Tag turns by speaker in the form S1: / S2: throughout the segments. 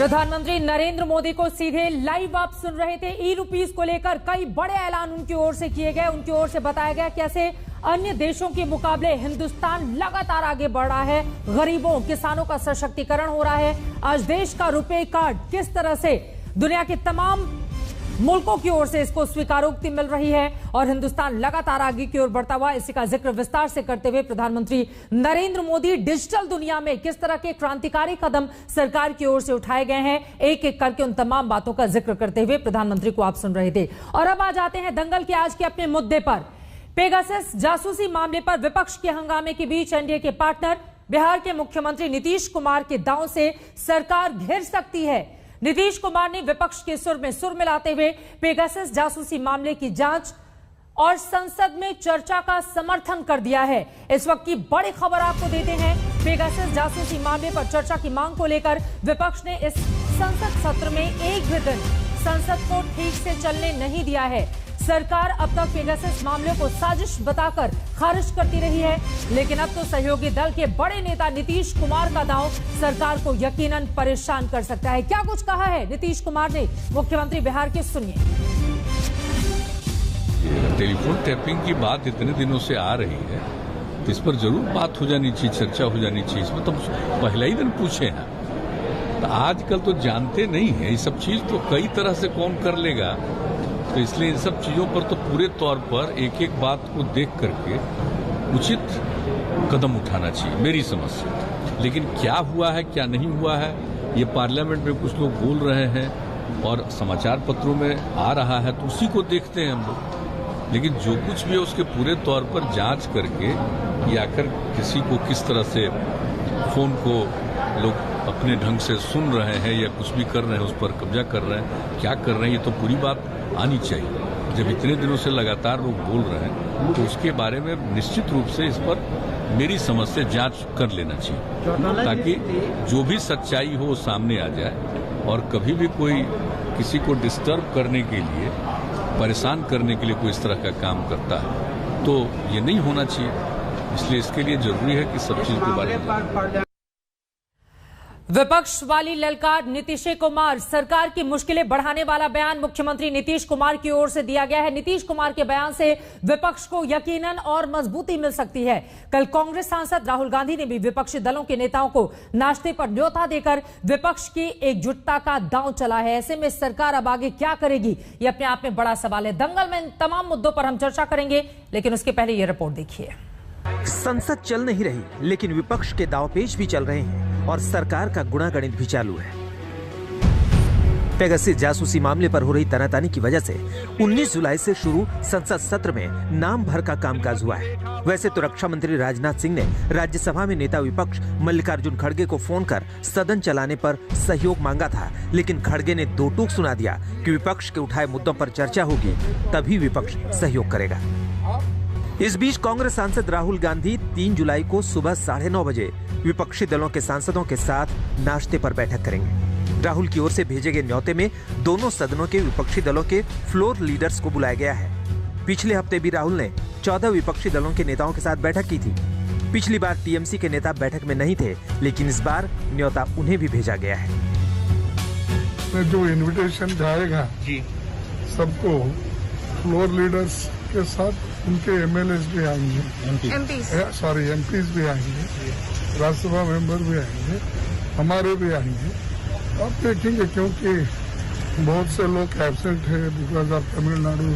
S1: प्रधानमंत्री नरेंद्र मोदी को सीधे लाइव आप सुन रहे थे। ई-रुपीज को लेकर कई बड़े ऐलान उनकी ओर से किए गए। उनकी ओर से बताया गया कैसे अन्य देशों के मुकाबले हिंदुस्तान लगातार आगे बढ़ रहा है, गरीबों किसानों का सशक्तिकरण हो रहा है। आज देश का रुपे कार्ड किस तरह से दुनिया के तमाम मुल्कों की ओर से इसको स्वीकारोक्ति मिल रही है और हिंदुस्तान लगातार आगे की ओर बढ़ता हुआ, इसी का जिक्र विस्तार से करते हुए प्रधानमंत्री नरेंद्र मोदी डिजिटल दुनिया में किस तरह के क्रांतिकारी कदम सरकार की ओर से उठाए गए हैं, एक एक करके उन तमाम बातों का जिक्र करते हुए प्रधानमंत्री को आप सुन रहे थे। और अब आ जाते हैं दंगल के आज के अपने मुद्दे पर। पेगासस जासूसी मामले पर विपक्ष के हंगामे के बीच एनडीए के पार्टनर बिहार के मुख्यमंत्री नीतीश कुमार के दांव से सरकार घिर सकती है। नीतीश कुमार ने विपक्ष के सुर में सुर मिलाते हुए पेगासस जासूसी मामले की जांच और संसद में चर्चा का समर्थन कर दिया है। इस वक्त की बड़ी खबर आपको देते हैं। पेगासस जासूसी मामले पर चर्चा की मांग को लेकर विपक्ष ने इस संसद सत्र में एक भी दिन संसद को ठीक से चलने नहीं दिया है। सरकार अब तक पेगासस मामले को साजिश बताकर खारिज करती रही है, लेकिन अब तो सहयोगी दल के बड़े नेता नीतीश कुमार का दांव सरकार को यकीनन परेशान कर सकता है। क्या कुछ कहा है नीतीश कुमार ने, मुख्यमंत्री बिहार के, सुनिए।
S2: टेलीफोन टैपिंग की बात इतने दिनों से आ रही है, तो इस पर जरूर बात हो जानी चाहिए, चर्चा हो जानी चाहिए। इसमें तो पहले ही दिन पूछे हैं, तो आजकल तो जानते नहीं है ये सब चीज, तो कई तरह से कौन कर लेगा। तो इसलिए इन सब चीजों पर तो पूरे तौर पर एक एक बात को देख करके उचित कदम उठाना चाहिए, मेरी समझ से। लेकिन क्या हुआ है क्या नहीं हुआ है, ये पार्लियामेंट में कुछ लोग बोल रहे हैं और समाचार पत्रों में आ रहा है, तो उसी को देखते हैं हम लोग। लेकिन जो कुछ भी है उसके पूरे तौर पर जांच करके या आकर किसी को किस तरह से फोन को लोग अपने ढंग से सुन रहे हैं या कुछ भी कर रहे हैं, उस पर कब्जा कर रहे हैं, क्या कर रहे हैं, ये तो पूरी बात आनी चाहिए। जब इतने दिनों से लगातार लोग बोल रहे हैं तो उसके बारे में निश्चित रूप से इस पर मेरी समझ से जांच कर लेना चाहिए, ताकि जो भी सच्चाई हो वो सामने आ जाए। और कभी भी कोई किसी को डिस्टर्ब करने के लिए, परेशान करने के लिए कोई इस तरह का काम करता है तो ये नहीं होना चाहिए। इसलिए इसके लिए जरूरी है कि सब चीज के बारे में
S1: विपक्ष वाली ललकार नीतीश कुमार, सरकार की मुश्किलें बढ़ाने वाला बयान मुख्यमंत्री नीतीश कुमार की ओर से दिया गया है। नीतीश कुमार के बयान से विपक्ष को यकीनन और मजबूती मिल सकती है। कल कांग्रेस सांसद राहुल गांधी ने भी विपक्षी दलों के नेताओं को नाश्ते पर न्योता देकर विपक्ष की एकजुटता का दांव चला है। ऐसे में सरकार अब आगे क्या करेगी, ये अपने आप में बड़ा सवाल है। दंगल में इन तमाम मुद्दों पर हम चर्चा करेंगे, लेकिन उसके पहले ये रिपोर्ट देखिए।
S3: संसद चल नहीं रही, लेकिन विपक्ष के दांवपेच भी चल रहे हैं और सरकार का गुणागणित भी चालू है। पेगासस जासूसी मामले पर हो रही तनातनी की वजह से 19 जुलाई से शुरू संसद सत्र में नाम भर का कामकाज हुआ है। वैसे तो रक्षा मंत्री राजनाथ सिंह ने राज्यसभा में नेता विपक्ष मल्लिकार्जुन खड़गे को फोन कर सदन चलाने पर सहयोग मांगा था, लेकिन खड़गे ने दो टूक सुना दिया कि विपक्ष के उठाए मुद्दों पर चर्चा होगी तभी विपक्ष सहयोग करेगा। इस बीच कांग्रेस सांसद राहुल गांधी 3 जुलाई को सुबह 9:30 बजे विपक्षी दलों के सांसदों के साथ नाश्ते पर बैठक करेंगे। राहुल की ओर से भेजे गए न्योते में दोनों सदनों के विपक्षी दलों के फ्लोर लीडर्स को बुलाया गया है। पिछले हफ्ते भी राहुल ने 14 विपक्षी दलों के नेताओं के साथ बैठक की थी। पिछली बार टीएमसी के नेता बैठक में नहीं थे, लेकिन इस बार न्योता उन्हें भी भेजा गया है।
S4: जो इन्विटेशन जाएगा सबको, फ्लोर लीडर्स के साथ उनके एमएलएस भी आएंगे, एमपीज भी आएंगे, राज्यसभा मेंबर भी आएंगे, हमारे भी आएंगे। आप देखेंगे क्योंकि बहुत से लोग एब्सेंट है बिकॉज ऑफ तमिलनाडु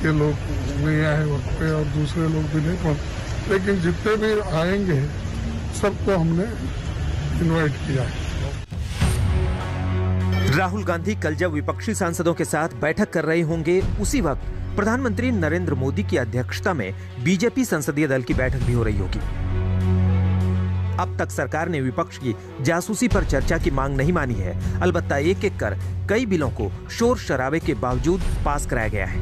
S4: के लोग नहीं आए वक्त पे और दूसरे लोग भी नहीं पहुंचे, लेकिन जितने भी आएंगे सबको हमने इनवाइट किया है।
S3: राहुल गांधी कल जब विपक्षी सांसदों के साथ बैठक कर रहे होंगे, उसी वक्त प्रधानमंत्री नरेंद्र मोदी की अध्यक्षता में बीजेपी संसदीय दल की बैठक भी हो रही होगी। अब तक सरकार ने विपक्ष की जासूसी पर चर्चा की मांग नहीं मानी है, अलबत्ता एक एक कर कई बिलों को शोर शराबे के बावजूद पास कराया गया है।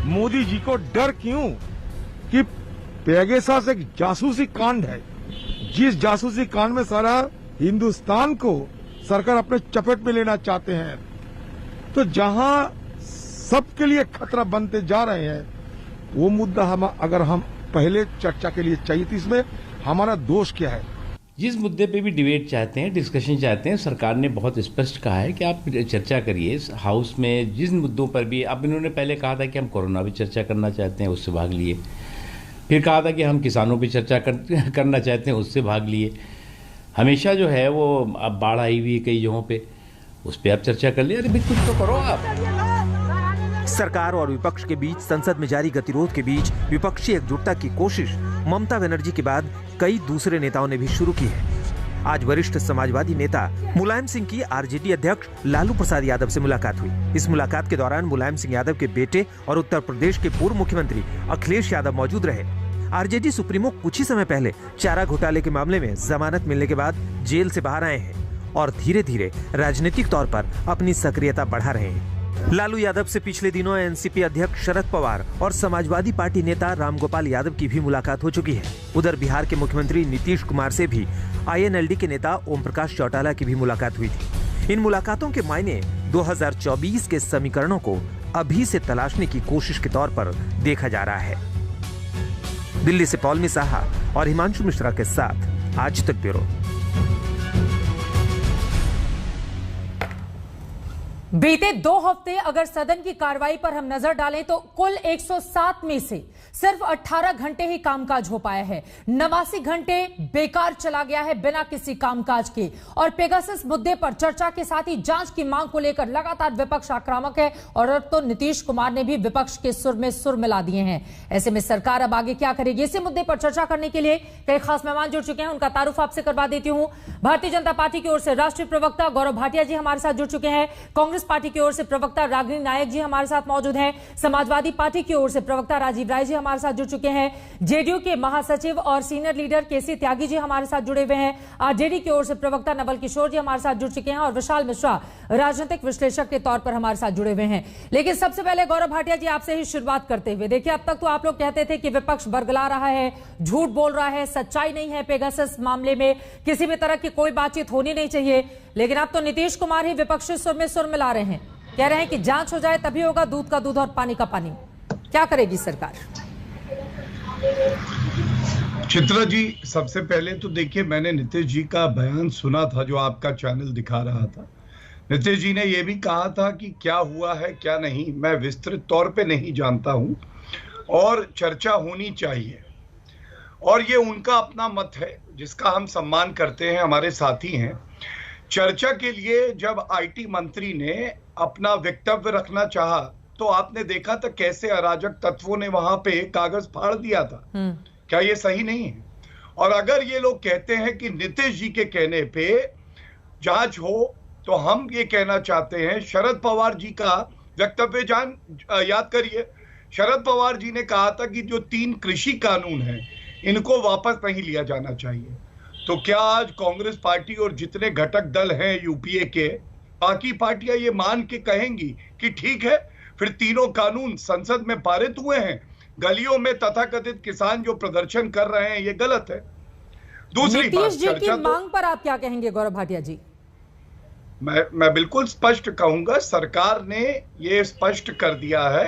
S5: मोदी जी को डर क्यों कि पेगासस एक जासूसी कांड है, जिस जासूसी कांड में सारा हिंदुस्तान को सरकार अपने चपेट में लेना चाहते हैं। तो जहां सबके लिए खतरा बनते जा रहे हैं, वो मुद्दा अगर हम पहले चर्चा के लिए चाहिए थी, इसमें हमारा दोष क्या है?
S6: जिस मुद्दे पे भी डिबेट चाहते हैं, डिस्कशन चाहते हैं, सरकार ने बहुत स्पष्ट कहा है कि आप चर्चा करिए हाउस में जिन मुद्दों पर भी। अब इन्होंने पहले कहा था कि हम कोरोना पे चर्चा करना चाहते हैं, उससे भाग लिए। फिर कहा था कि हम किसानों पे चर्चा करना चाहते हैं, उससे भाग लिए। हमेशा जो है वो अब बाढ़ आई हुई कई जगहों पे, उस पर आप चर्चा कर लिए। अरे भाई कुछ तो करो आप।
S3: सरकार और विपक्ष के बीच संसद में जारी गतिरोध के बीच विपक्षी एकजुटता की कोशिश ममता बनर्जी के बाद कई दूसरे नेताओं ने भी शुरू की है। आज वरिष्ठ समाजवादी नेता मुलायम सिंह की आरजेडी अध्यक्ष लालू प्रसाद यादव से मुलाकात हुई। इस मुलाकात के दौरान मुलायम सिंह यादव के बेटे और उत्तर प्रदेश के पूर्व मुख्यमंत्री अखिलेश यादव मौजूद रहे। आरजेडी सुप्रीमो कुछ ही समय पहले चारा घोटाले के मामले में जमानत मिलने के बाद जेल से बाहर आए हैं और धीरे धीरे राजनीतिक तौर पर अपनी सक्रियता बढ़ा रहे हैं। लालू यादव से पिछले दिनों एनसीपी अध्यक्ष शरद पवार और समाजवादी पार्टी नेता रामगोपाल यादव की भी मुलाकात हो चुकी है। उधर बिहार के मुख्यमंत्री नीतीश कुमार से भी आईएनएलडी के नेता ओम प्रकाश चौटाला की भी मुलाकात हुई थी। इन मुलाकातों के मायने 2024 के समीकरणों को अभी से तलाशने की कोशिश के तौर पर देखा जा रहा है। दिल्ली से पौलमी साहा और हिमांशु मिश्रा के साथ आज तक ब्यूरो।
S1: बीते 2 हफ्ते अगर सदन की कार्रवाई पर हम नजर डालें तो कुल 107 में से सिर्फ 18 घंटे ही कामकाज हो पाया है। 89 घंटे बेकार चला गया है बिना किसी कामकाज के। और पेगासस मुद्दे पर चर्चा के साथ ही जांच की मांग को लेकर लगातार विपक्ष आक्रामक है और अब तो नीतीश कुमार ने भी विपक्ष के सुर में सुर मिला दिए हैं। ऐसे में सरकार अब आगे क्या करेगी, इसी मुद्दे पर चर्चा करने के लिए कई खास मेहमान जुड़ चुके हैं। उनका तारुफ आपसे करवा देती हूं। भारतीय जनता पार्टी की ओर से राष्ट्रीय प्रवक्ता गौरव भाटिया जी हमारे साथ जुड़ चुके हैं। कांग्रेस पार्टी की ओर से प्रवक्ता रागिनी नायक जी हमारे साथ मौजूद हैं। समाजवादी पार्टी की ओर से प्रवक्ता राजीव राय जी हमारे साथ जुड़ चुके हैं। जेडीयू के महासचिव और सीनियर लीडर केसी त्यागी जी हमारे साथ जुड़े हुए हैं। आरजेडी की ओर से प्रवक्ता नवल किशोर जी हमारे साथ जुड़ चुके हैं और विशाल मिश्रा राजनीतिक विश्लेषक के तौर पर हमारे साथ जुड़े हुए हैं। लेकिन सबसे पहले गौरव भाटिया जी आपसे ही शुरुआत करते हुए, देखिए अब तक तो आप लोग कहते थे कि विपक्ष बरगला रहा है, झूठ बोल रहा है, सच्चाई नहीं है, पेगासस मामले में किसी भी तरह की कोई बातचीत होनी नहीं चाहिए। लेकिन अब तो नीतीश कुमार ही विपक्षी सुर में सुर मिला रहे हैं, कह रहे हैं कि जांच हो जाए तभी होगा दूध का दूध और पानी का पानी। क्या करेगी सरकार?
S4: चित्रा जी, सबसे पहले तो देखिए, मैंने नीतीश जी का बयान सुना था जो आपका चैनल दिखा रहा था। नीतीश जी ने यह भी कहा था कि क्या हुआ है क्या नहीं मैं विस्तृत तौर पे नहीं जानता हूं और चर्चा होनी चाहिए, और ये उनका अपना मत है जिसका हम सम्मान करते हैं, हमारे साथी हैं। चर्चा के लिए जब आईटी मंत्री ने अपना वक्तव्य रखना चाहा तो आपने देखा था कैसे अराजक तत्वों ने वहां पे कागज फाड़ दिया था। क्या ये सही नहीं है? और अगर ये लोग कहते हैं कि नीतीश जी के कहने पे जांच हो, तो हम ये कहना चाहते हैं शरद पवार जी का वक्तव्य याद करिए। शरद पवार जी ने कहा था कि जो 3 कृषि कानून हैं इनको वापस नहीं लिया जाना चाहिए। तो क्या आज कांग्रेस पार्टी और जितने घटक दल हैं यूपीए के, बाकी पार्टियां ये मान के कहेंगी कि ठीक है, फिर तीनों कानून संसद में पारित हुए हैं, गलियों में तथाकथित किसान जो प्रदर्शन कर रहे हैं ये गलत है। दूसरी बात,
S1: नीतीश जी की मांग पर आप क्या कहेंगे गौरव भाटिया जी?
S4: मैं बिल्कुल स्पष्ट कहूंगा, सरकार ने ये स्पष्ट कर दिया है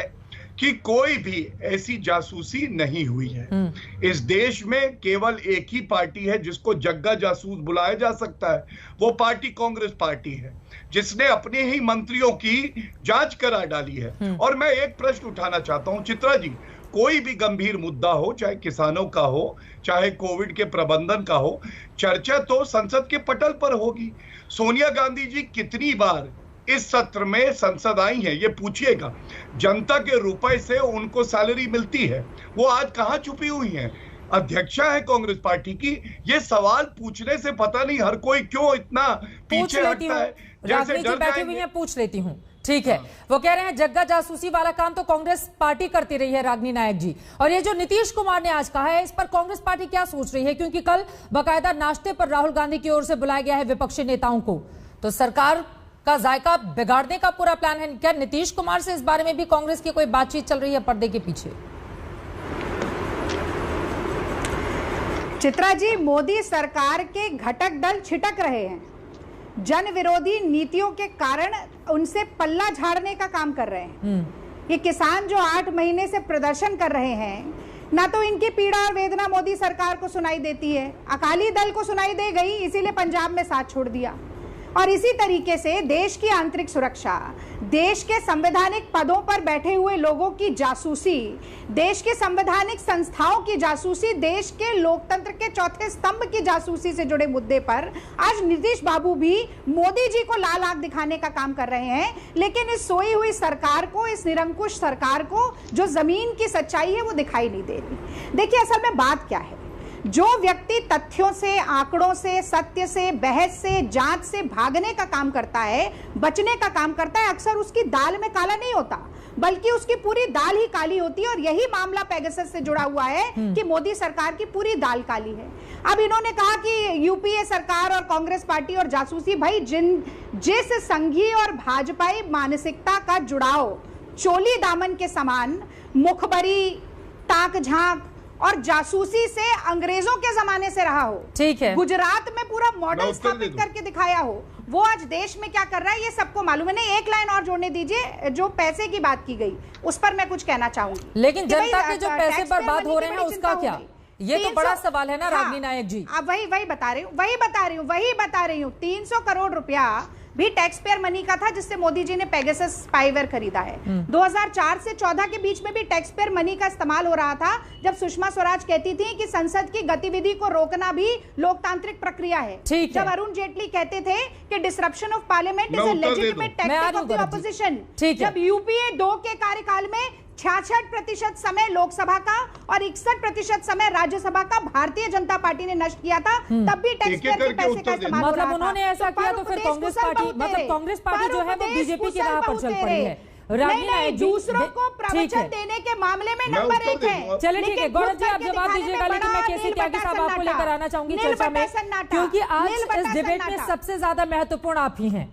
S4: कि कोई भी ऐसी जासूसी नहीं हुई है। इस देश में केवल एक ही पार्टी है जिसको जग्गा जासूस बुलाया जा सकता है, वो पार्टी कांग्रेस पार्टी है, जिसने अपने ही मंत्रियों की जांच करा डाली है। और मैं एक प्रश्न उठाना चाहता हूं चित्रा जी, कोई भी गंभीर मुद्दा हो, चाहे किसानों का हो, चाहे कोविड के प्रबंधन का हो, चर्चा तो संसद के पटल पर होगी। सोनिया गांधी जी कितनी बार इस सत्र में संसद आई है ये पूछिएगा। जनता के रुपए से उनको सैलरी मिलती है, वो आज कहां छुपी हुई हैं? अध्यक्षा है कांग्रेस पार्टी की। ये सवाल पूछने से पता नहीं हर कोई क्यों इतना पीछे हटता है, जैसे डर
S1: बैठी हुई है। पूछ लेती हूँ, ठीक है। वो कह रहे हैं जग्गा जासूसी वाला काम तो कांग्रेस पार्टी करती रही है, रागिनी नायक जी। और ये जो नीतीश कुमार ने आज कहा है, इस पर कांग्रेस पार्टी क्या सोच रही है? क्योंकि कल बाकायदा नाश्ते पर राहुल गांधी की ओर से बुलाया गया है विपक्षी नेताओं को, तो सरकार का जायका बिगाड़ने का पूरा प्लान है। क्या नीतीश कुमार से इस बारे में भी कांग्रेस की कोई बातचीत चल रही है पर्दे के पीछे?
S7: चित्रा जी, मोदी सरकार के घटक दल छिटक रहे हैं, जन विरोधी नीतियों के कारण उनसे पल्ला झाड़ने का काम कर रहे हैं। ये किसान जो 8 महीने से प्रदर्शन कर रहे हैं, ना तो इनकी पीड़ा और वेदना मोदी सरकार को सुनाई देती है, अकाली दल को सुनाई दे गई, इसीलिए पंजाब में साथ छोड़ दिया। और इसी तरीके से देश की आंतरिक सुरक्षा, देश के संवैधानिक पदों पर बैठे हुए लोगों की जासूसी, देश के संवैधानिक संस्थाओं की जासूसी, देश के लोकतंत्र के चौथे स्तंभ की जासूसी से जुड़े मुद्दे पर आज नीतीश बाबू भी मोदी जी को लाल आंख दिखाने का काम कर रहे हैं। लेकिन इस सोई हुई सरकार को, इस निरंकुश सरकार को जो जमीन की सच्चाई है वो दिखाई नहीं दे रही। देखिए असल में बात क्या है, जो व्यक्ति तथ्यों से, आंकड़ों से, सत्य से, बहस से, जांच से भागने का काम करता है, बचने का काम करता है, अक्सर उसकी दाल में काला नहीं होता, बल्कि उसकी पूरी दाल ही काली होती है। और यही मामला पेगासस से जुड़ा हुआ है कि मोदी सरकार की पूरी दाल काली है। अब इन्होंने कहा कि यूपीए सरकार और कांग्रेस पार्टी और जासूसी, भाई जिस संघीय और भाजपाई मानसिकता का जुड़ाव चोली दामन के समान, मुखबरी, ताक झांक और जासूसी से अंग्रेजों के जमाने से रहा हो, ठीक है, गुजरात में पूरा मॉडल स्थापित करके दिखाया हो, वो आज देश में क्या कर रहा है ये सबको मालूम है। नहीं, एक लाइन और जोड़ने दीजिए, जो पैसे की बात की गई उस पर मैं कुछ कहना चाहूंगी।
S1: लेकिन जनता के जो पैसे बर्बाद हो रहे हैं उसका क्या, ये तो बड़ा सवाल है ना रागिनी नायक जी।
S7: अब वही बता रही हूँ 300 करोड़ रुपया भी टैक्स पेयर मनी का था, जिससे मोदी जी ने पेगासस स्पाईवेयर खरीदा है। 2004 से 14 के बीच में भी टैक्स पेयर मनी का इस्तेमाल हो रहा था, जब सुषमा स्वराज कहती थी कि संसद की गतिविधि को रोकना भी लोकतांत्रिक प्रक्रिया है। जब अरुण जेटली कहते थे कि disruption of parliament is a legitimate tactic of the opposition, जब यूपीए 2 के कार्यकाल में 66% समय लोकसभा का और 61% समय राज्यसभा का भारतीय जनता पार्टी ने नष्ट किया था, तब भी टैक्स पेयर के पैसे का इस्तेमाल हो रहा था।
S1: उन्होंने ऐसा किया तो फिर कांग्रेस पार्टी जो है वो बीजेपी की राह पर चल पड़ी है।
S7: नहीं, दूसरों को प्रवचन देने के मामले में नंबर 1 है।
S1: चलिए ठीक है, गौरव जी आप जवाब दीजिएगा, लेकिन मैं केसी त्यागी साहब आपको लेकर आना चाहूंगी चर्चा में, क्योंकि आज इस डिबेट में सबसे ज्यादा महत्वपूर्ण आप ही हैं।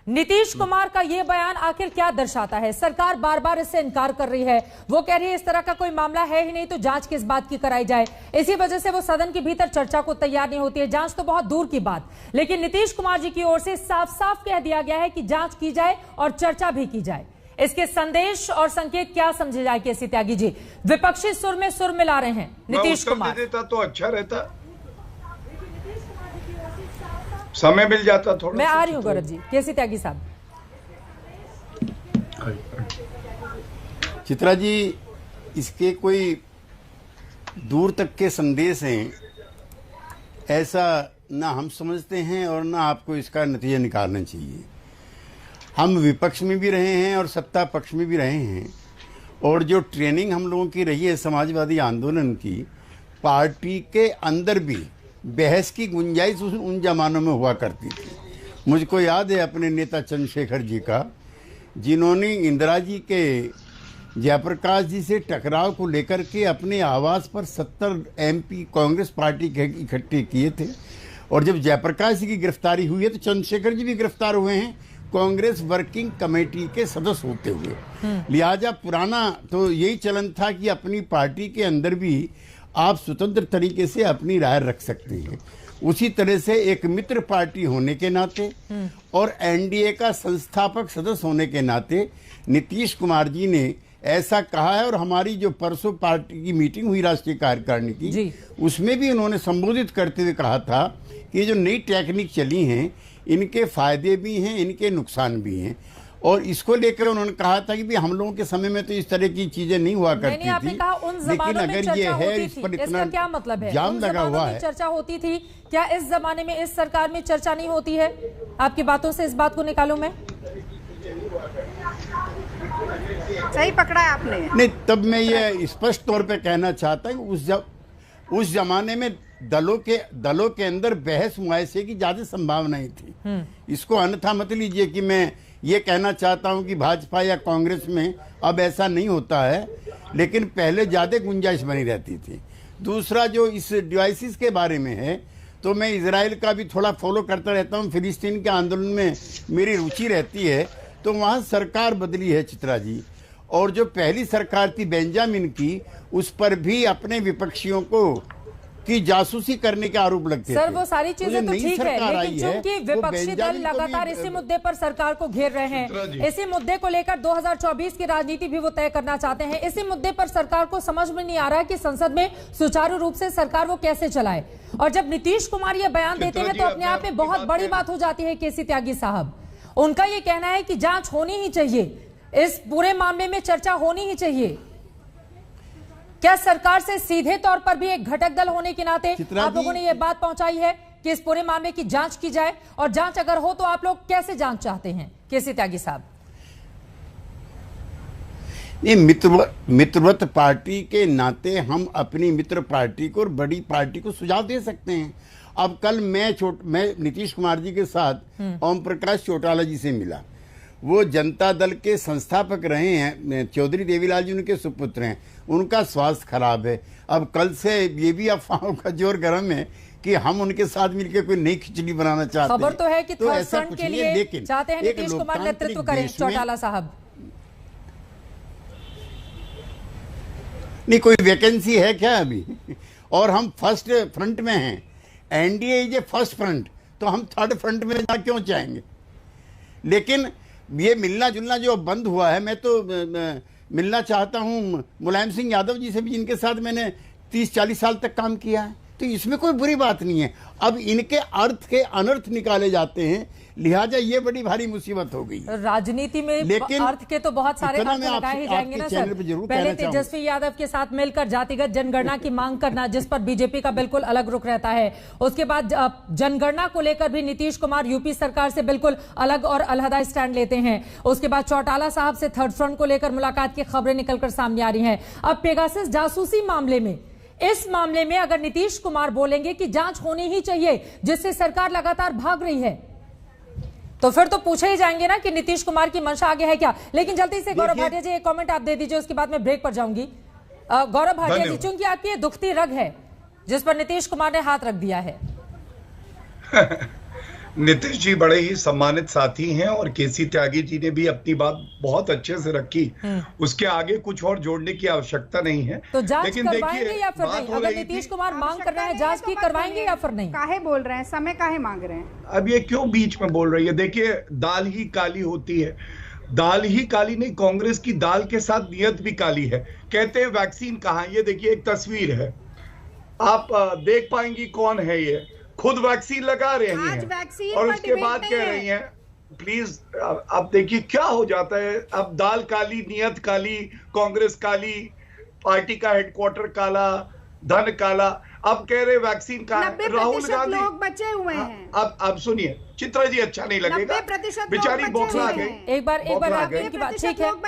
S1: नीतीश कुमार का ये बयान आखिर क्या दर्शाता है? सरकार बार बार इससे इनकार कर रही है, वो कह रही है इस तरह का कोई मामला है ही नहीं, तो जांच किस बात की कराई जाए। इसी वजह से वो सदन के भीतर चर्चा को तैयार नहीं होती है। जांच तो बहुत दूर की बात, लेकिन नीतीश कुमार जी की ओर से साफ साफ कह दिया गया है कि जांच की जाए और चर्चा भी की जाए। इसके संदेश और संकेत क्या समझे जाए केसी त्यागी जी? विपक्षी सुर में सुर मिला रहे हैं नीतीश कुमार।
S4: देता तो अच्छा रहता, समय मिल जाता थोड़ा।
S1: मैं आ रही हूँ गौरव जी। केसी त्यागी साहब।
S8: चित्रा जी, इसके कोई दूर तक के संदेश हैं ऐसा ना हम समझते हैं और ना आपको इसका नतीजा निकालना चाहिए। हम विपक्ष में भी रहे हैं और सत्ता पक्ष में भी रहे हैं, और जो ट्रेनिंग हम लोगों की रही है समाजवादी आंदोलन की, पार्टी के अंदर भी बहस की गुंजाइश उन जमानों में हुआ करती थी। मुझको याद है अपने नेता चंद्रशेखर जी का, जिन्होंने इंदिरा जी के जयप्रकाश जी से टकराव को लेकर के अपने आवास पर 70 MP कांग्रेस पार्टी के इकट्ठे किए थे, और जब जयप्रकाश जी की गिरफ्तारी हुई है तो चंद्रशेखर जी भी गिरफ्तार हुए हैं कांग्रेस वर्किंग कमेटी के सदस्य होते हुए। लिहाजा पुराना तो यही चलन था कि अपनी पार्टी के अंदर भी आप स्वतंत्र तरीके से अपनी राय रख सकते हैं। उसी तरह से एक मित्र पार्टी होने के नाते और एनडीए का संस्थापक सदस्य होने के नाते नीतीश कुमार जी ने ऐसा कहा है, और हमारी जो परसों पार्टी की मीटिंग हुई राष्ट्रीय कार्यकारिणी की, उसमें भी उन्होंने संबोधित करते हुए कहा था कि जो नई टेक्निक चली हैं इनके फायदे भी हैं, इनके नुकसान भी हैं, और इसको लेकर उन्होंने कहा था कि हम लोगों के समय में तो इस तरह की चीजें नहीं हुआ करती थी।
S1: लेकिन अगर ये है इस पर इतना क्या मतलब है,
S8: जाम लगा हुआ है,
S1: चर्चा होती थी, क्या इस जमाने में इस सरकार में चर्चा नहीं होती है? आपकी बातों से इस बात को निकालूं मैं।
S7: सही पकड़ा है आपने।
S8: नहीं, तब मैं ये स्पष्ट तौर पे कहना चाहता हूँ उस जमाने में दलों के अंदर बहस मुआयसे की ज्यादा संभावनाएं थी। इसको अन्यथा मत लीजिए कि मैं ये कहना चाहता हूं कि भाजपा या कांग्रेस में अब ऐसा नहीं होता है, लेकिन पहले ज्यादा गुंजाइश बनी रहती थी। दूसरा जो इस डिवाइसेस के बारे में है, तो मैं इजराइल का भी थोड़ा फॉलो करता रहता हूं, फिलिस्तीन के आंदोलन में मेरी रुचि रहती है, तो वहां सरकार बदली है चित्रा जी, और जो पहली सरकार थी बेंजामिन की, उस पर भी अपने विपक्षियों को कि जासूसी करने के आरोप लगते थे।
S1: सर वो सारी चीजें तो ठीक है, लेकिन चूंकि विपक्षी दल लगातार इसी मुद्दे पर सरकार को घेर रहे हैं, इसी मुद्दे को लेकर 2024 की राजनीति भी वो तय करना चाहते हैं, इसी मुद्दे पर सरकार को समझ में नहीं आ रहा है कि संसद में सुचारू रूप से सरकार वो कैसे चलाए। और जब नीतीश कुमार ये बयान देते हैं तो अपने आप में बहुत बड़ी बात हो जाती है। केसी त्यागी साहब, उनका ये कहना है कि जांच होनी ही चाहिए, इस पूरे मामले में चर्चा होनी ही चाहिए। क्या सरकार से सीधे तौर पर भी एक घटक दल होने के नाते आप लोगों ने यह बात पहुंचाई है कि इस पूरे मामले की जांच की जाए, और जांच अगर हो तो आप लोग कैसे जांच चाहते हैं? केसी त्यागी साहब,
S8: ये मित्रवत पार्टी के नाते हम अपनी मित्र पार्टी को और बड़ी पार्टी को सुझाव दे सकते हैं। अब कल मैं नीतीश कुमार जी के साथ ओम प्रकाश चौटाला जी से मिला। वो जनता दल के संस्थापक रहे हैं, चौधरी देवीलाल जी उनके सुपुत्र हैं, उनका स्वास्थ्य खराब है। अब कल से ये भी अफवाहों का जोर गर्म है कि हम उनके साथ मिलकर कोई नई खिचड़ी बनाना चाहते हैं।
S1: खबर तो है कि
S8: तो
S1: थर्ड
S8: ऐसा
S1: फ्रंट
S8: कुछ
S1: के
S8: नहीं है,
S1: लिए
S8: लेकिन
S1: चाहते हैं नीतीश कुमार नेतृत्व करें चौटाला साहब।
S8: नहीं, कोई वैकेंसी है क्या अभी? और हम फर्स्ट फ्रंट में हैं, NDA is a first front, तो हम थर्ड फ्रंट में जा क्यों चाहेंगे? लेकिन ये मिलना जुलना जो बंद हुआ है, मैं तो मिलना चाहता हूं मुलायम सिंह यादव जी से भी, जिनके साथ मैंने 30-40 साल तक काम किया है, तो इसमें कोई बुरी बात नहीं है। अब इनके अर्थ के अनर्थ निकाले जाते हैं, लिहाजा ये बड़ी भारी मुसीबत हो गई।
S1: राजनीति में
S8: लेकिन
S1: अर्थ के तो बहुत सारे अर्थ लगाए ही जाएंगे ना सर। पहले तेजस्वी यादव के साथ मिलकर जातिगत जनगणना की मांग करना, जिस पर बीजेपी का बिल्कुल अलग रुख रहता है। उसके बाद जनगणना को लेकर भी नीतीश कुमार यूपी सरकार से बिल्कुल अलग और अलहदा स्टैंड लेते हैं। उसके बाद चौटाला साहब से थर्ड फ्रंट को लेकर मुलाकात की खबरें निकलकर सामने आ रही हैं। अब पेगासस जासूसी मामले में, इस मामले में अगर नीतीश कुमार बोलेंगे कि जांच होनी ही चाहिए, जिससे सरकार लगातार भाग रही है, तो फिर तो पूछे ही जाएंगे ना कि नीतीश कुमार की मंशा आगे है क्या। लेकिन जल्दी से गौरव भाटिया जी एक कमेंट आप दे दीजिए, उसके बाद मैं ब्रेक पर जाऊंगी। गौरव भाटिया जी, चूंकि आपकी ये दुखती रग है जिस पर नीतीश कुमार ने हाथ रख दिया है।
S9: नीतीश जी बड़े ही सम्मानित साथी हैं और केसी त्यागी जी ने भी अपनी बात बहुत अच्छे से रखी, उसके आगे कुछ और जोड़ने की आवश्यकता नहीं है।
S1: तो जांच करवाएंगे या फिर नहीं? अगर नीतीश कुमार मांग कर रहे हैं जांच की, करवाएंगे या फिर नहीं?
S7: काहे बोल रहे हैं, समय काहे मांग रहे हैं?
S9: अब ये क्यों बीच में बोल रही है? देखिए, दाल ही काली होती है, दाल ही काली नहीं, कांग्रेस की दाल के साथ नियत भी काली है। कहते हैं वैक्सीन कहाँ, ये देखिए एक तस्वीर है, आप देख पाएंगी कौन है ये, खुद वैक्सीन लगा रही हैं और उसके बाद कह रही हैं प्लीज। अब देखिए क्या हो जाता है, अब दाल काली, नियत काली, कांग्रेस काली, पार्टी का हेडक्वार्टर काला, धन काला। अब कह रहे वैक्सीन का, राहुल गांधी
S7: लोग बचे हुए हैं।
S9: अब सुनिए चित्रा जी, अच्छा नहीं लगेगा, बेचारी बौखला गई।
S1: एक बार आपकी की बात ठीक है, हम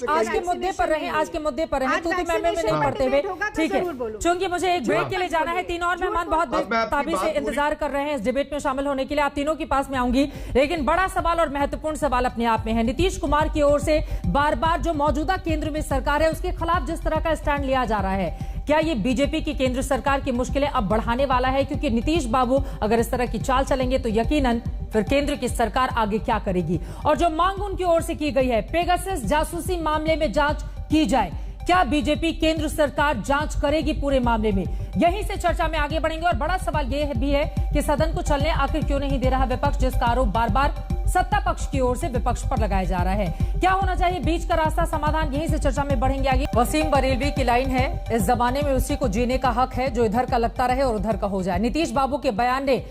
S1: आज के मुद्दे पर रहे, आज के मुद्दे पर रहे, तूती मैं नहीं पढ़ते हुए, ठीक है। चूंकि मुझे एक ब्रेक के लिए जाना है, तीन और मेहमान बहुत बेताबी से इंतजार कर रहे हैं इस डिबेट में शामिल होने के लिए। आप तीनों के पास में आऊंगी, लेकिन बड़ा सवाल और महत्वपूर्ण सवाल अपने आप में है। नीतीश कुमार की ओर से बार बार जो मौजूदा केंद्र में सरकार है उसके खिलाफ जिस तरह का स्टैंड लिया जा रहा है, क्या ये बीजेपी की केंद्र सरकार की मुश्किलें अब बढ़ाने वाला है? क्योंकि नीतीश बाबू अगर इस तरह की चाल चलेंगे तो यकीनन फिर केंद्र की सरकार आगे क्या करेगी। और जो मांग उनकी ओर से की गई है, पेगासस जासूसी मामले में जांच की जाए, क्या बीजेपी केंद्र सरकार जांच करेगी पूरे मामले में? यहीं से चर्चा में आगे बढ़ेंगे। और बड़ा सवाल यह भी है कि सदन को चलने आखिर क्यों नहीं दे रहा विपक्ष, जिसका आरोप बार बार सत्ता पक्ष की ओर से विपक्ष पर लगाया जा रहा है। क्या होना चाहिए बीच का रास्ता, समाधान, यहीं से चर्चा में बढ़ेंगे आगे। वसीम बरेलवी की लाइन है, इस जमाने में उसी को जीने का हक है जो इधर का लगता रहे और उधर का हो जाए। नीतीश बाबू के बयान ने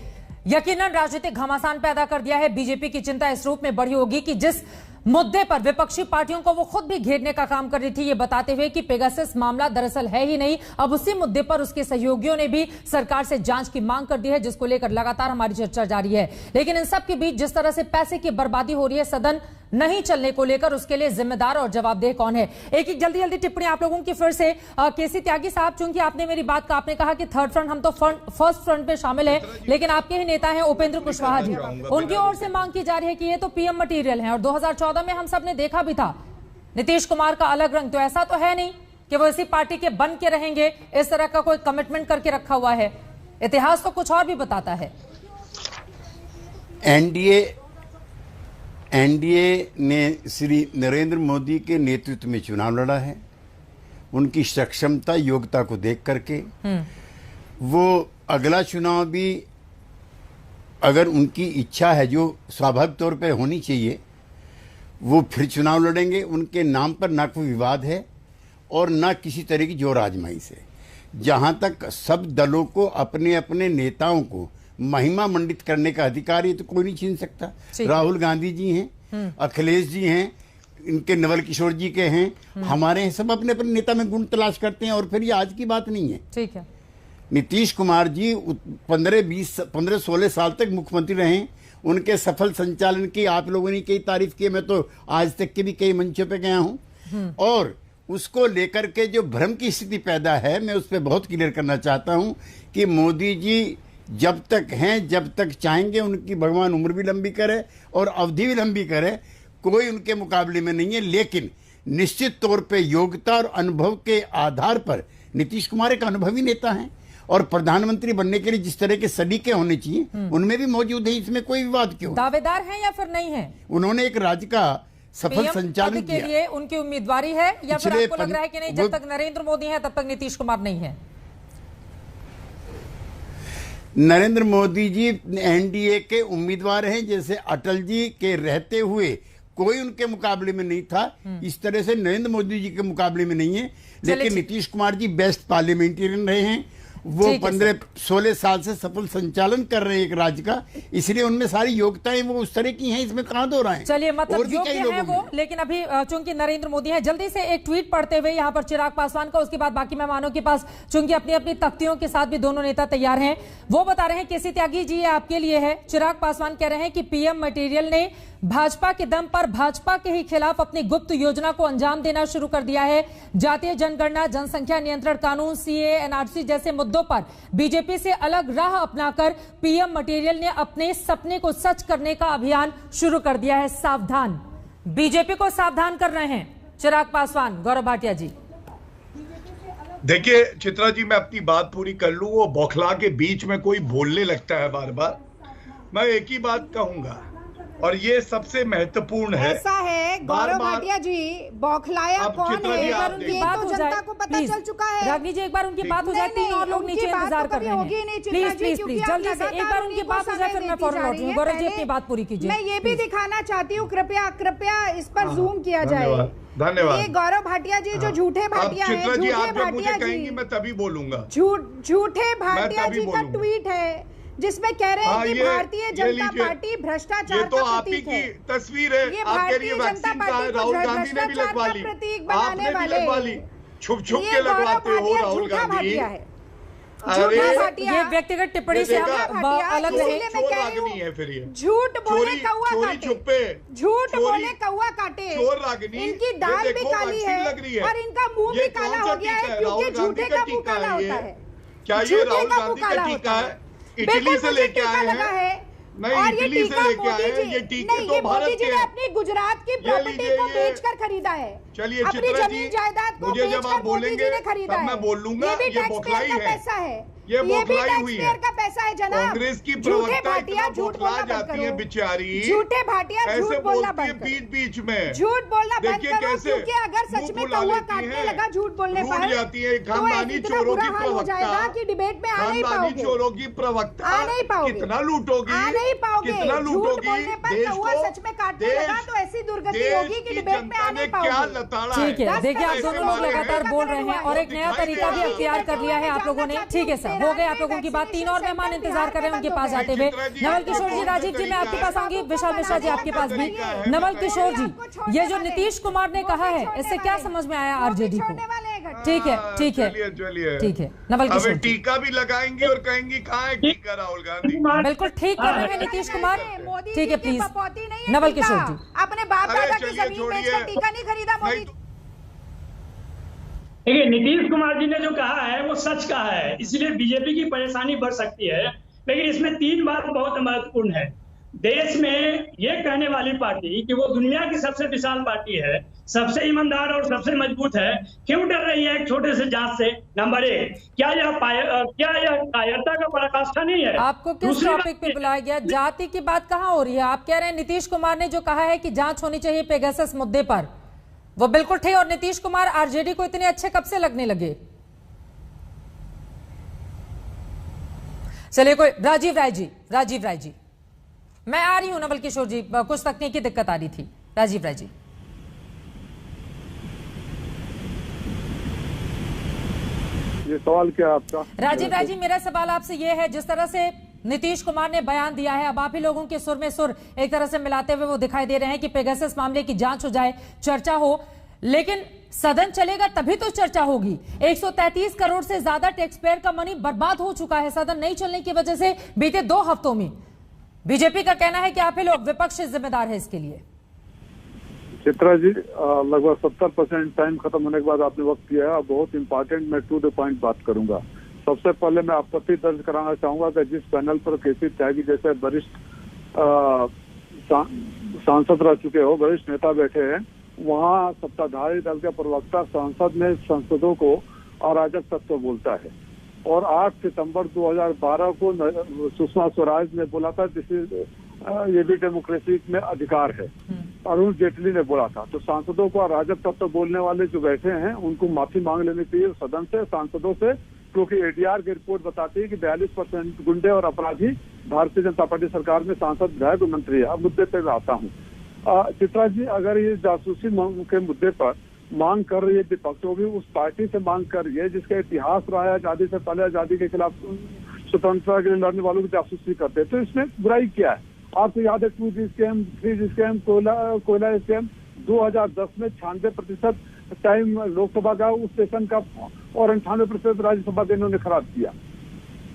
S1: यकीनन राजनीतिक घमासान पैदा कर दिया है। बीजेपी की चिंता इस रूप में बढ़ी होगी कि जिस मुद्दे पर विपक्षी पार्टियों को वो खुद भी घेरने का काम कर रही थी, ये बताते हुए कि पेगासस मामला दरअसल है ही नहीं, अब उसी मुद्दे पर उसके सहयोगियों ने भी सरकार से जांच की मांग कर दी है, जिसको लेकर लगातार हमारी चर्चा जारी है। लेकिन इन सब के बीच जिस तरह से पैसे की बर्बादी हो रही है सदन नहीं चलने को लेकर, उसके लिए जिम्मेदार और जवाबदेह कौन है? एक जल्दी जल्दी टिप्पणी आप लोगों की फिर से। केसी त्यागी साहब, चूंकि आपने मेरी बात का, आपने कहा कि थर्ड फ्रंट, हम तो फर्स्ट फ्रंट पे शामिल है, लेकिन आपके ही नेता हैं उपेंद्र कुशवाहा जी, उनकी ओर से मांग की जा रही है कि ये तो पीएम मटीरियल है और 2014 में हम सब ने देखा भी था नीतीश कुमार का अलग रंग। तो ऐसा तो है नहीं कि वो इसी पार्टी के बन के रहेंगे, इस तरह का कोई कमिटमेंट करके रखा हुआ है। इतिहास तो कुछ और भी बताता है।
S8: एनडीए ने श्री नरेंद्र मोदी के नेतृत्व में चुनाव लड़ा है। उनकी सक्षमता, योग्यता को देख करके वो अगला चुनाव भी अगर उनकी इच्छा है, जो स्वाभाविक तौर पे होनी चाहिए, वो फिर चुनाव लड़ेंगे। उनके नाम पर ना कोई विवाद है और ना किसी तरह की जोर आजमाइश है। जहां तक सब दलों को अपने अपने नेताओं को महिमा मंडित करने का अधिकार है तो कोई नहीं छीन सकता। राहुल गांधी जी हैं, अखिलेश जी हैं, इनके नवल किशोर जी के हैं, हमारे हैं, सब अपने अपने नेता में गुण तलाश करते हैं। और फिर ये आज की बात नहीं है।
S1: ठीक है।
S8: नीतीश कुमार जी 15-16 साल तक मुख्यमंत्री रहे। उनके सफल संचालन की आप लोगों ने कई तारीफ की, मैं तो आज तक के भी कई मंचों पे गया हूं। और उसको लेकर के जो भ्रम की स्थिति पैदा है, मैं उस पर बहुत क्लियर करना चाहता हूं कि मोदी जी जब तक हैं, जब तक चाहेंगे, उनकी भगवान उम्र भी लंबी करे और अवधि भी लंबी करे, कोई उनके मुकाबले में नहीं है। लेकिन निश्चित तौर पे योग्यता और अनुभव के आधार पर नीतीश कुमार एक अनुभवी नेता हैं और प्रधानमंत्री बनने के लिए जिस तरह के सलीके होने चाहिए उनमें भी मौजूद है। इसमें कोई विवाद क्यों?
S1: दावेदार हैं या फिर नहीं है?
S8: उन्होंने एक राज्य का सफल संचालन
S1: के लिए उनकी उम्मीदवारी है या फिर आपको लग रहा है कि नहीं, जब तक नरेंद्र मोदी है तब तक नीतीश कुमार नहीं है?
S8: नरेंद्र मोदी जी एनडीए के उम्मीदवार हैं। जैसे अटल जी के रहते हुए कोई उनके मुकाबले में नहीं था, इस तरह से नरेंद्र मोदी जी के मुकाबले में नहीं है। लेकिन नीतीश कुमार जी बेस्ट पार्लियामेंटेरियन रहे हैं। वो 15-16 साल से सफल संचालन कर रहे हैं एक राज्य का, इसलिए उनमें सारी योग्यताएं वो उस तरह की हैं, इसमें कहां दो रहे हैं।
S1: चलिए, मतलब योग्य है वो, लेकिन अभी चूंकि नरेंद्र मोदी है। जल्दी से एक ट्वीट पढ़ते हुए यहाँ पर चिराग पासवान का, उसके बाद बाकी मेहमानों के पास, चूंकि अपनी अपनी तख्तियों के साथ भी दोनों नेता तैयार हैं, वो बता रहे हैं। केसी त्यागी जी, आपके लिए है। चिराग पासवान कह रहे हैं कि पीएम मटेरियल ने भाजपा के दम पर भाजपा के ही खिलाफ अपनी गुप्त योजना को अंजाम देना शुरू कर दिया है। जातीय जनगणना, जनसंख्या नियंत्रण कानून, सीए, एनआरसी जैसे मुद्दों पर बीजेपी से अलग राह अपनाकर पीएम मटेरियल ने अपने सपने को सच करने का अभियान शुरू कर दिया है। सावधान, बीजेपी को सावधान कर रहे हैं चिराग पासवान। गौरव भाटिया जी,
S9: देखिए चित्रा जी, मैं अपनी बात पूरी कर लूं। वो बौखला के बीच में कोई बोलने लगता है बार बार। मैं एक ही बात कहूंगा और ये सबसे महत्वपूर्ण है।
S7: ऐसा है गौरव भाटिया जी, बौखलाया कौन है ये तो जनता को पता चल चुका है।
S1: रागनी जी, एक बार उनकी बात हो जाए, 3 और लोग नीचे इंतजार कर रहे हैं। प्लीज प्लीज प्लीज जल्दी से एक बार उनकी बात हो जाए, फिर मैं फौरन लौटूंगी। गौरव जी, अपनी बात पूरी कीजिए।
S7: मैं ये भी दिखाना चाहती हूँ, कृपया कृपया इस पर जूम किया जाए।
S9: धन्यवाद।
S7: ये गौरव भाटिया जी जो झूठे भाटिया हैं, झूठे भाटिया जी,
S9: मैं तभी बोलूंगा।
S7: झूठे भाटिया जी का ट्वीट है जिसमें कह रहे हैं कि भारतीय जनता पार्टी भ्रष्टाचार
S9: तो आप ही की तस्वीर है।
S7: ये भारतीय जनता पार्टी
S9: राहुल गांधी ने भी लगवा ली,
S7: प्रतीक बनाने वाले
S9: छुप छुप के लगवाते हो राहुल गांधी।
S1: ये व्यक्तिगत टिप्पणी से हम अलग
S9: रहे। फिर ये
S7: झूठ बोले कौवा काटे,
S9: छुपे
S7: झूठ बोले कौवा काटे।
S9: चोर रागनी,
S7: इनकी दाल भी काली है और इनका मुंह भी काला हो गया है, क्योंकि झूठे का मुंह काला होता है।
S9: क्या ये राहुल गांधी का टीका है? इटली से लेके आए हैं। नहीं,
S7: और ये
S9: इटली से लेके आए हैं। ये टीके तो भारत के
S7: ने अपनी गुजरात की प्रॉपर्टी को बेचकर खरीदा है।
S9: चलिए
S7: अपनी जमीन जायदाद को
S9: मुझे जब आप बोलेंगे
S7: खरीदा
S9: तब मैं बोल लूंगा। ये बौखलाई है,
S7: पैसा है,
S9: ये बौखलाई हुई है।
S7: का पैसा है जनाब।
S9: कांग्रेस की प्रवक्ता इतना बौखला जाती है बेचारी,
S7: झूठे भाटिया झूठ बोलना बंद करो।
S9: बीच बीच में
S7: झूठ बोलना बंद करो,
S9: कैसे
S7: क्योंकि अगर सच में कौवा काटने लगा झूठ बोलने पर
S9: जाती है। खानदानी चोरों की प्रवक्ता
S7: कि डिबेट में आ नहीं पाओगे।
S9: चोरों की प्रवक्ता
S7: आ नहीं पाओगे,
S9: कितना लूटोगी,
S7: आ नहीं पाओगे।
S9: कितना लूटोगी।
S7: देश को सच में काटने लगा तो ऐसी दुर्गति होगी कि डिबेट में आ नहीं पाओगे।
S9: क्या लताड़ा है।
S1: ठीक है, देखिए आप दोनों लोग लगातार बोल रहे हैं और एक नया तरीका भी अख्तियार कर लिया है आप लोगों ने। ठीक है सर, हो गए आप लोगों की बात। 3 और मेहमान इंतजार कर रहे हैं उनके पास जाते हुए। नवल किशोर जी, राजीव जी, मैं आपके पास आऊंगी। विशाल मिश्रा जी आपके पास भी। नवल किशोर जी, ये जो नीतीश कुमार ने कहा है, इससे क्या समझ में आया आरजेडी को? ठीक है, ठीक है, ठीक है। नवल किशोर
S9: टीका भी लगाएंगे और कहेंगे कहाँ है टीका राहुल गांधी।
S1: बिल्कुल ठीक कर रहे हैं नीतीश कुमार। ठीक है, प्लीज नवल किशोर जी।
S7: अपने बाप दादा की जमीन बेचकर टीका नहीं खरीदा मोदी।
S10: देखिए, नीतीश कुमार जी ने जो कहा है वो सच कहा है, इसलिए बीजेपी की परेशानी बढ़ सकती है। लेकिन इसमें 3 बात बहुत महत्वपूर्ण है। देश में ये कहने वाली पार्टी कि वो दुनिया की सबसे विशाल पार्टी है, सबसे ईमानदार और सबसे मजबूत है, क्यों डर रही है एक छोटे से जात से? नंबर 1, क्या यह कायरता का पराकाष्ठा नहीं है?
S1: आपको किस टॉपिक पे बुलाया गया? जाति की बात कहाँ हो रही है? आप कह रहे हैं नीतीश कुमार ने जो कहा है कि जांच होनी चाहिए पेगासस मुद्दे पर, वो बिल्कुल थे। और नीतीश कुमार आरजेडी को इतने अच्छे कब से लगने लगे? चलिए, कोई राजीव राय जी, मैं आ रही हूं नवल किशोर जी, कुछ तकनीकी दिक्कत आ रही थी। राजीव राय जी,
S4: ये सवाल क्या है आपका?
S1: राजीव राय जी, मेरा सवाल आपसे ये है, जिस तरह से नीतीश कुमार ने बयान दिया है, अब आप ही लोगों के सुर में सुर एक तरह से मिलाते हुए वो दिखाई दे रहे हैं कि पेगासस मामले की जांच हो जाए, चर्चा हो, लेकिन सदन चलेगा तभी तो चर्चा होगी। 133 करोड़ से ज्यादा टैक्स पेयर का मनी बर्बाद हो चुका है सदन नहीं चलने की वजह से बीते 2 हफ्तों में। बीजेपी का कहना है कि आप ही लोग विपक्ष जिम्मेदार है इसके लिए।
S4: चित्रा जी, लगभग 70% टाइम खत्म होने के बाद आपने वक्त किया है। बहुत इंपॉर्टेंट, मैं टू द पॉइंट बात करूंगा। सबसे पहले मैं आपत्ति दर्ज कराना चाहूंगा कि जिस पैनल पर केसी त्यागी जैसे वरिष्ठ सांसद रह चुके हो, वरिष्ठ नेता बैठे हैं, वहाँ सत्ताधारी दल के प्रवक्ता संसद में सांसदों को अराजक तत्व बोलता है। और 8 सितंबर 2012 को सुषमा स्वराज ने बोला था ये भी डेमोक्रेसी में अधिकार है, अरुण जेटली ने बोला था। तो सांसदों को अराजक तत्व बोलने वाले जो बैठे हैं उनको माफी मांग लेनी चाहिए सदन से, सांसदों से, क्योंकि एडीआर की रिपोर्ट बताती है कि 42% गुंडे और अपराधी भारतीय जनता पार्टी सरकार में सांसद, विधायक, मंत्री है। अब मुद्दे पे मैं आता हूँ। चित्रा जी, अगर ये जासूसी के मुद्दे पर मांग कर रही है विपक्ष, वो भी उस पार्टी से मांग कर रही है जिसका इतिहास रहा है आजादी से पहले, आजादी के खिलाफ स्वतंत्रता के लिए लड़ने वालों की जासूसी करते हैं, तो इसमें बुराई क्या है? आपको याद है 2G स्कैम, 3G स्कैम, कोयला स्कैम, 2010 में 96% टाइम लोकसभा का उस सेशन का और 98% राज्यसभा का इन्होंने खराब किया।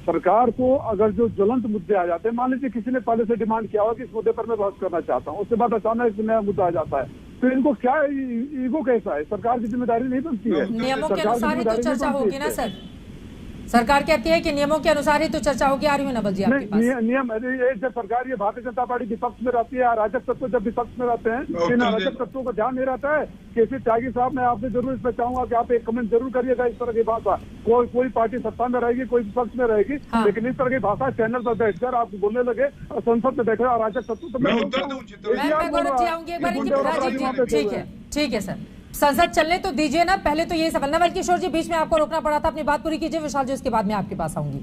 S4: सरकार को अगर जो ज्वलंत मुद्दे आ जाते हैं, मान लीजिए किसी ने पहले से डिमांड किया हुआ कि इस मुद्दे पर मैं बहस करना चाहता हूँ, उसके बाद अचानक नया मुद्दा आ जाता है, तो इनको क्या ईगो कैसा है? सरकार की जिम्मेदारी नहीं बनती है?
S1: नियमों के अनुसार ही तो चर्चा होगी ना सर। सरकार कहती है कि नियमों के अनुसार ही तो चर्चा होगी। आ रही हूँ नवल जी आपके पास।
S4: नियम जब सरकार, ये भारतीय जनता पार्टी विपक्ष में रहती है, अराजक तत्व जब विपक्ष में रहते हैं, इन अराजक तत्वों को ध्यान नहीं रहता है। केसी त्यागी साहब, मैं आपसे जरूर इसमें चाहूंगा कि आप एक कमेंट जरूर करिएगा इस तरह की भाषा। कोई पार्टी सत्ता में रहेगी, कोई विपक्ष में रहेगी, लेकिन इस तरह की भाषा चैनल पर बैठकर आप बोलने लगे, संसद में बैठे अराजक तत्व, तो मैं
S1: ठीक है सर, संसद चलने तो दीजिए ना। पहले तो ये सवाल, नवल किशोर जी, बीच में आपको रोकना पड़ा था, अपनी बात पूरी कीजिए। विशाल जी, उसके बाद में आपके पास आऊंगी।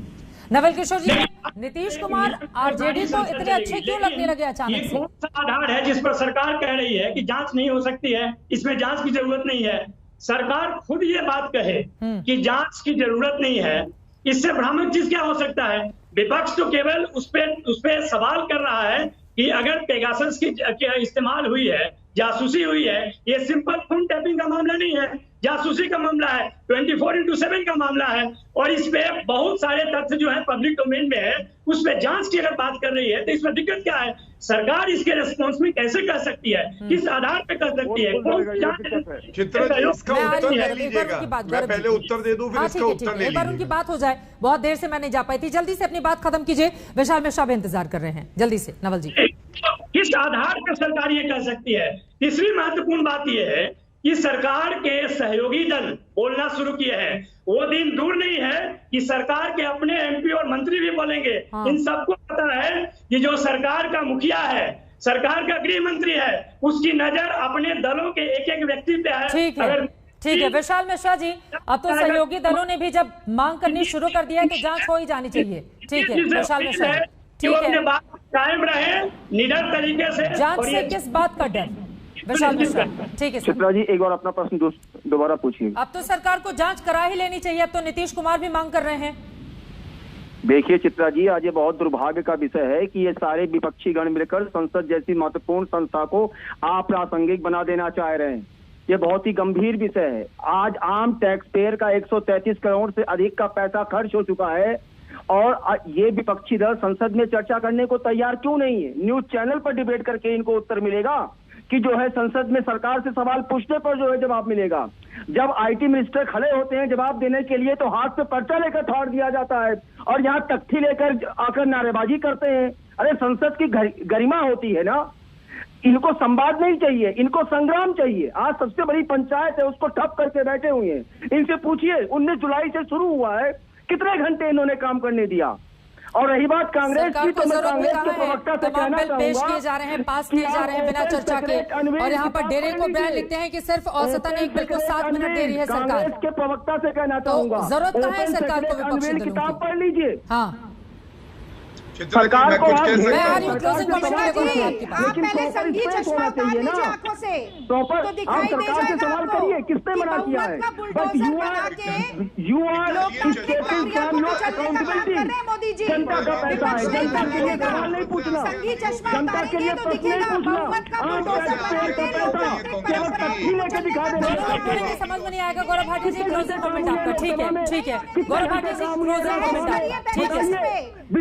S1: नवल किशोर जी, नीतीश कुमार आरजेडी को इतने अच्छे क्यों लगने लगे अचानक से?
S10: कौन सा आधार है जिस पर सरकार कह रही है कि जांच नहीं हो सकती है, इसमें जांच की जरूरत नहीं है? सरकार खुद ये बात कहे कि जांच की जरूरत नहीं है, इससे भ्रामक चीज क्या हो सकता है? विपक्ष तो केवल उस पे सवाल कर रहा है कि अगर पेगासस की इस्तेमाल हुई है, जासूसी हुई है, ये सिंपल फोन टैपिंग का मामला नहीं है, जासूसी का मामला है, 24/7 का मामला है, और इस पे बहुत सारे तथ्य जो है पब्लिक डोमेन में है, उस पे जांच की अगर बात कर रही है तो इसमें दिक्कत क्या है? सरकार इसके रिस्पॉन्स में कैसे कर सकती है, किस आधार पे कर सकती है?
S9: चित्रा जी, इसका उत्तर ले लीजिएगा, मैं पहले उत्तर दे दूं, फिर इसका उत्तर ले लीजिए।
S1: उनकी बात हो जाए, बहुत देर से मैं नहीं जा पाई थी। जल्दी से अपनी बात खत्म कीजिए, विशाल मिश्रा भी इंतजार कर रहे हैं, जल्दी से नवल जी।
S10: किस आधार पर सरकार ये कर सकती है? तीसरी महत्वपूर्ण बात यह है कि सरकार के सहयोगी दल बोलना शुरू किए हैं। वो दिन दूर नहीं है कि सरकार के अपने एमपी और मंत्री भी बोलेंगे। इन सबको पता है कि जो सरकार का मुखिया है, सरकार का गृह मंत्री है, उसकी नजर अपने दलों के एक एक व्यक्ति पे है।
S1: ठीक है विशाल मिश्रा जी, अब तो सहयोगी दलों ने भी जब मांग करनी शुरू कर दिया है तो जांच हो ही जानी चाहिए। ठीक है विशाल मिश्रा, ठीक है,
S10: बात कायम रहे निडर तरीके से।
S1: जांच से किस बात का डर? विशाल मिश्रा, ठीक है
S11: चित्रा जी, एक बार अपना प्रश्न दोबारा पूछिए।
S1: अब तो सरकार को जांच करा ही लेनी चाहिए, अब तो नीतीश कुमार भी मांग कर रहे हैं।
S11: देखिए चित्रा जी, आज ये बहुत दुर्भाग्य का विषय है कि ये सारे विपक्षी गण मिलकर संसद जैसी महत्वपूर्ण संस्था को अप्रासंगिक बना देना चाह रहे हैं। ये बहुत ही गंभीर विषय है। आज आम टैक्स पेयर का 133 करोड़ से अधिक का पैसा खर्च हो चुका है, और ये विपक्षी दल संसद में चर्चा करने को तैयार क्यों नहीं है? न्यूज चैनल पर डिबेट करके इनको उत्तर मिलेगा कि जो है संसद में सरकार से सवाल पूछने पर जो है जवाब मिलेगा। जब आईटी मिनिस्टर खड़े होते हैं जवाब देने के लिए तो हाथ पे पर्चा लेकर फाड़ दिया जाता है, और यहाँ तख्ती लेकर आकर नारेबाजी करते हैं। अरे संसद की गरिमा होती है ना, इनको संवाद नहीं चाहिए, इनको संग्राम चाहिए। आज सबसे बड़ी पंचायत है, उसको ठप करके बैठे हुए हैं। इनसे पूछिए 19 जुलाई से शुरू हुआ है, कितने घंटे इन्होंने काम करने दिया? और रही बात कांग्रेस की, तो मैं कांग्रेस के प्रवक्ता से कहना चाहूंगा,
S1: पेश किए जा रहे हैं, पास किए जा रहे हैं बिना चर्चा के, और यहाँ पर डेरे को बयान लिखते हैं कि सिर्फ औसतन एक बिल को 7 मिनट दे रही है सरकार।
S11: कांग्रेस के प्रवक्ता से कहना चाहूंगा,
S1: जरूरत कहाँ है सरकार को?
S11: किताब पढ़ लीजिए।
S1: हाँ,
S9: सरकार को आप
S7: लेकिन पहले संगीत चश्मा चाहिए ना आंखों से
S12: प्रॉपर
S7: तो
S12: आप
S7: दिखाई दे
S12: सरकार से
S7: जाएगा
S12: सवाल
S7: आपको
S12: करिए किसने मना किया है but you are accountability
S7: Modi ji
S12: जनता का पैसा है जनता के लिए सवाल नहीं पूछना
S7: संगीत चश्मा
S12: जनता के लिए प्रश्न नहीं पूछना आप पैसा केवल तथ्य लेके दिखा देना
S1: समझ में नहीं आएगा। गौरव भाटिया जी क्लोजिंग कमेंट आपका। ठीक है गौरव भाटिया जी क्लोजिंग कमेंट। ठीक है,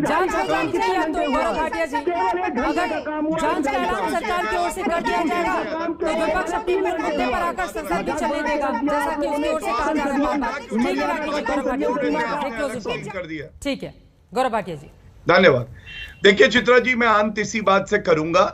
S1: जांच हो जानी चाहिए अब तो गौरव भाटिया जी। अगर जांच का ऐलान सरकार की ओर से कर दिया जाएगा तो विपक्ष अपनी मूल मुद्दे पर आकर संसद भी चलने देगा, जैसा कि उसकी ओर से कहा जा रहा है। ठीक है गौरव भाटिया जी, ठीक है गौरव भाटिया जी,
S9: धन्यवाद। देखिए चित्रा जी, मैं अंत इसी बात से करूंगा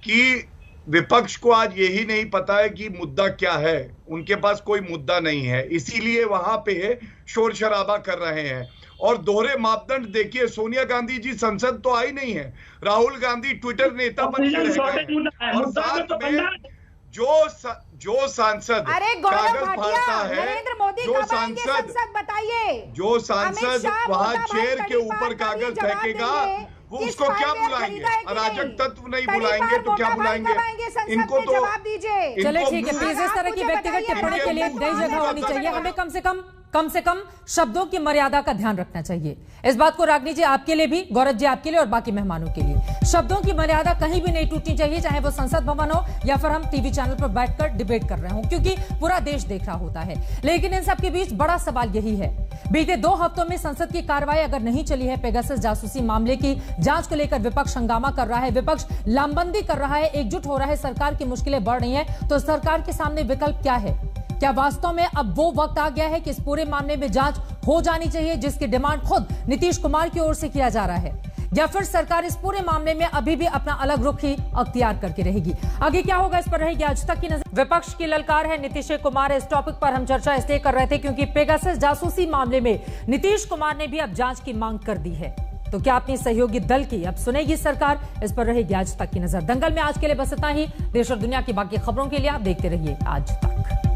S9: कि विपक्ष को आज यही नहीं पता है कि मुद्दा क्या है, उनके पास कोई मुद्दा नहीं है, इसीलिए वहां पे शोर शराबा कर रहे हैं। और दोहरे मापदंड देखिए, सोनिया गांधी जी संसद तो आई नहीं है, राहुल गांधी ट्विटर नेता बन के रह गए हैं। और साथ में जो सांसद कागज फाड़ता है, जो सांसद वहां चेयर के ऊपर कागज फेंकेगा, वो उसको क्या बुलाएंगे? अराजक तत्व नहीं बुलाएंगे तो क्या बुलाएंगे? इनको तो
S1: चले ठीक है, प्लीज इस तरह की व्यक्तिगत टिप्पणी के लिए नई जगह होनी चाहिए। हमें कम से कम शब्दों की मर्यादा का ध्यान रखना चाहिए। इस बात को रागनी जी आपके लिए भी, गौरव जी आपके लिए और बाकी मेहमानों के लिए, शब्दों की मर्यादा कहीं भी नहीं टूटनी चाहिए, चाहे वो संसद भवन हो या फिर हम टीवी चैनल पर बैठकर डिबेट कर रहे हो, क्योंकि पूरा देश देख रहा होता है। लेकिन इन सबके बीच बड़ा सवाल यही है, बीते 2 हफ्तों में संसद की कार्रवाई अगर नहीं चली है, पेगासस जासूसी मामले की जांच को लेकर विपक्ष हंगामा कर रहा है, विपक्ष लामबंदी कर रहा है, एकजुट हो रहा है, सरकार की मुश्किलें बढ़ रही हैं, तो सरकार के सामने विकल्प क्या है? क्या वास्तव में अब वो वक्त आ गया है कि इस पूरे मामले में जांच हो जानी चाहिए, जिसकी डिमांड खुद नीतीश कुमार की ओर से किया जा रहा है, या फिर सरकार इस पूरे मामले में अभी भी अपना अलग रुख ही अख्तियार करके रहेगी? आगे क्या होगा इस पर रहेगी आज तक की नजर। विपक्ष की ललकार है, नीतीश कुमार। इस टॉपिक पर हम चर्चा इसलिए कर रहे थे क्योंकि पेगासस जासूसी मामले में नीतीश कुमार ने भी अब जांच की मांग कर दी है। तो क्या अपनी सहयोगी दल की अब सुनेगी सरकार? इस पर रहेगी आज तक की नजर। दंगल में आज के लिए बस इतना ही। देश और दुनिया की बाकी खबरों के लिए आप देखते रहिए आज तक।